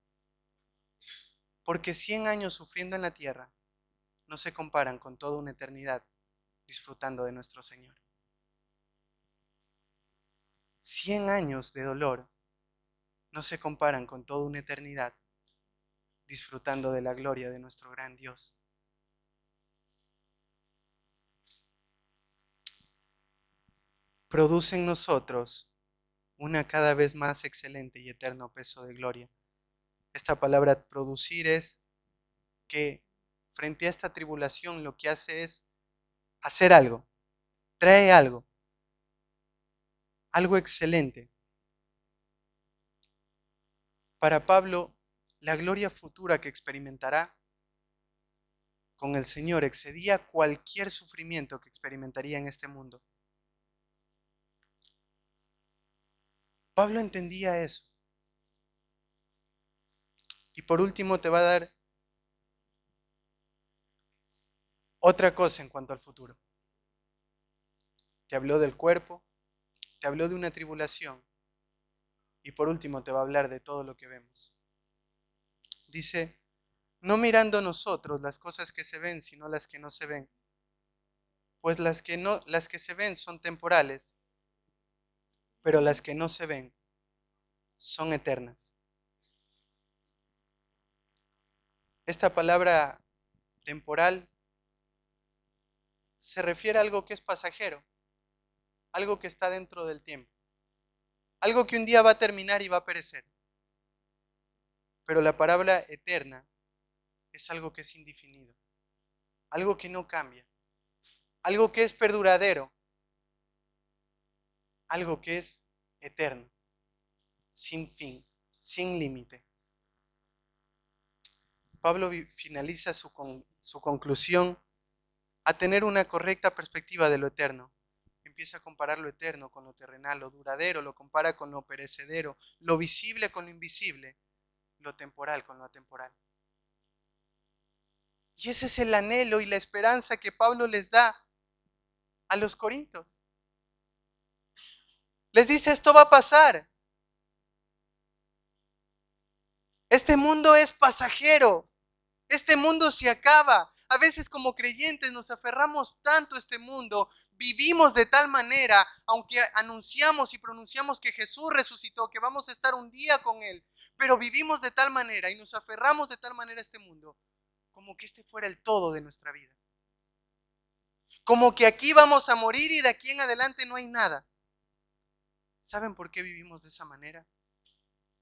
Porque 100 años sufriendo en la tierra no se comparan con toda una eternidad disfrutando de nuestro Señor. 100 años de dolor no se comparan con toda una eternidad disfrutando de la gloria de nuestro gran Dios. Produce en nosotros una cada vez más excelente y eterno peso de gloria. Esta palabra producir es que frente a esta tribulación lo que hace es hacer algo, trae algo excelente. Para Pablo, la gloria futura que experimentará con el Señor excedía cualquier sufrimiento que experimentaría en este mundo. Pablo entendía eso. Y por último te va a dar otra cosa en cuanto al futuro. Te habló del cuerpo, te habló de una tribulación y por último te va a hablar de todo lo que vemos. Dice, no mirando nosotros las cosas que se ven, sino las que no se ven. Pues las que se ven son temporales, pero las que no se ven son eternas. Esta palabra temporal se refiere a algo que es pasajero, algo que está dentro del tiempo, algo que un día va a terminar y va a perecer. Pero la palabra eterna es algo que es indefinido, algo que no cambia, algo que es perduradero, algo que es eterno, sin fin, sin límite. Pablo finaliza su conclusión a tener una correcta perspectiva de lo eterno. Empieza a comparar lo eterno con lo terrenal, lo duradero, lo compara con lo perecedero, lo visible con lo invisible, lo temporal con lo atemporal. Y ese es el anhelo y la esperanza que Pablo les da a los corintios. Les dice, esto va a pasar. Este mundo es pasajero. Este mundo se acaba. A veces como creyentes nos aferramos tanto a este mundo, vivimos de tal manera, aunque anunciamos y pronunciamos que Jesús resucitó, que vamos a estar un día con Él, pero vivimos de tal manera y nos aferramos de tal manera a este mundo, como que este fuera el todo de nuestra vida. Como que aquí vamos a morir y de aquí en adelante no hay nada. ¿Saben por qué vivimos de esa manera?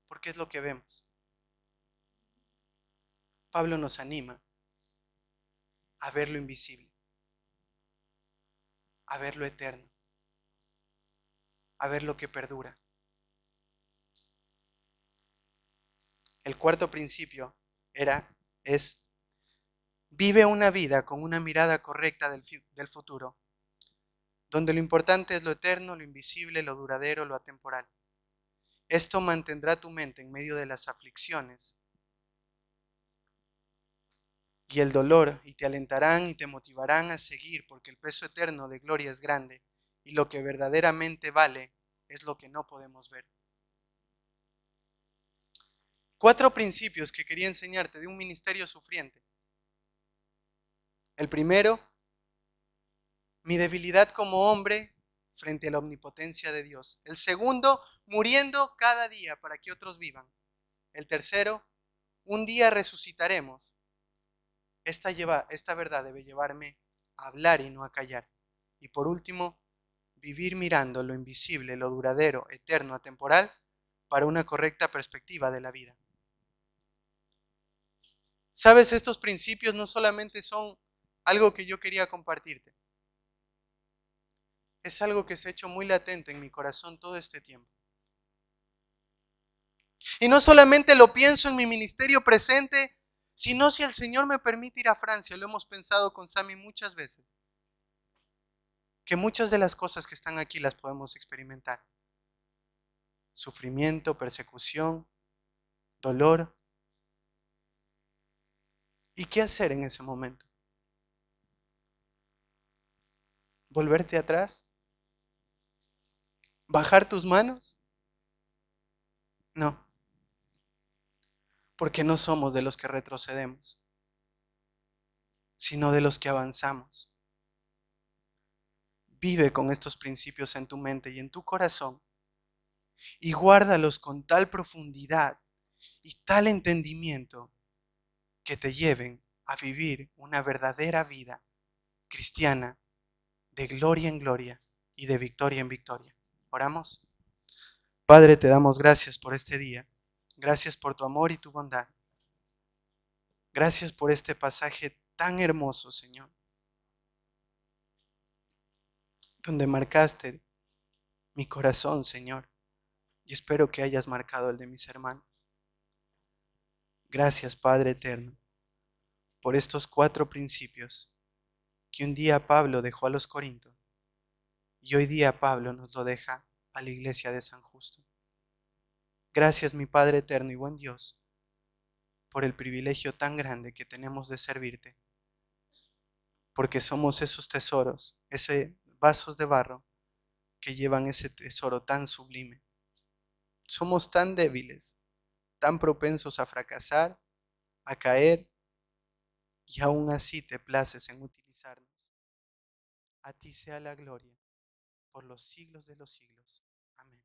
Porque es lo que vemos. Pablo nos anima a ver lo invisible, a ver lo eterno, a ver lo que perdura. El cuarto principio es, vive una vida con una mirada correcta del futuro, donde lo importante es lo eterno, lo invisible, lo duradero, lo atemporal. Esto mantendrá tu mente en medio de las aflicciones y el dolor, y te alentarán y te motivarán a seguir, porque el peso eterno de gloria es grande, y lo que verdaderamente vale es lo que no podemos ver. 4 principios que quería enseñarte de un ministerio sufriente. El primero, mi debilidad como hombre frente a la omnipotencia de Dios. El segundo, muriendo cada día para que otros vivan. El tercero, un día resucitaremos. Esta verdad debe llevarme a hablar y no a callar. Y por último, vivir mirando lo invisible, lo duradero, eterno, atemporal, para una correcta perspectiva de la vida. Sabes, estos principios no solamente son algo que yo quería compartirte, es algo que se ha hecho muy latente en mi corazón todo este tiempo. Y no solamente lo pienso en mi ministerio presente, sino si el Señor me permite ir a Francia, lo hemos pensado con Sammy muchas veces, que muchas de las cosas que están aquí las podemos experimentar. Sufrimiento, persecución, dolor. ¿Y qué hacer en ese momento? ¿Volverte atrás? ¿Bajar tus manos? No, porque no somos de los que retrocedemos, sino de los que avanzamos. Vive con estos principios en tu mente y en tu corazón y guárdalos con tal profundidad y tal entendimiento que te lleven a vivir una verdadera vida cristiana de gloria en gloria y de victoria en victoria. ¿Oramos? Padre, te damos gracias por este día. Gracias por tu amor y tu bondad. Gracias por este pasaje tan hermoso, Señor, donde marcaste mi corazón, Señor, y espero que hayas marcado el de mis hermanos. Gracias, Padre eterno, por estos 4 principios que un día Pablo dejó a los Corintios y hoy día Pablo nos lo deja a la iglesia de San Justo. Gracias, mi Padre eterno y buen Dios, por el privilegio tan grande que tenemos de servirte, porque somos esos tesoros, esos vasos de barro que llevan ese tesoro tan sublime. Somos tan débiles, tan propensos a fracasar, a caer, y aún así te places en utilizarnos. A ti sea la gloria por los siglos de los siglos. Amén.